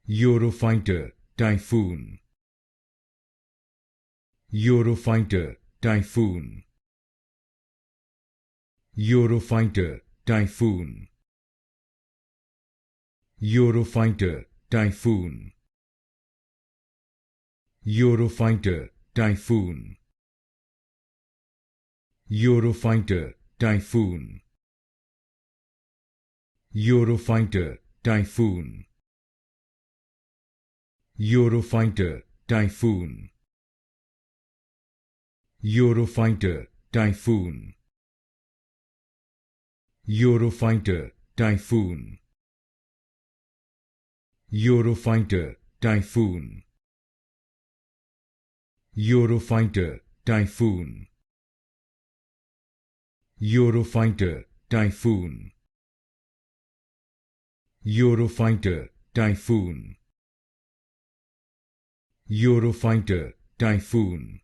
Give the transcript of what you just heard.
Eurofighter Typhoon. Eurofighter Typhoon. Eurofighter Typhoon. Eurofighter Typhoon. Eurofighter Typhoon. Eurofighter Typhoon. Eurofighter Typhoon. Eurofighter Typhoon. Eurofighter Typhoon. Eurofighter Typhoon. Eurofighter Typhoon. Eurofighter Typhoon. Eurofighter Typhoon. Eurofighter Typhoon. Eurofighter Typhoon.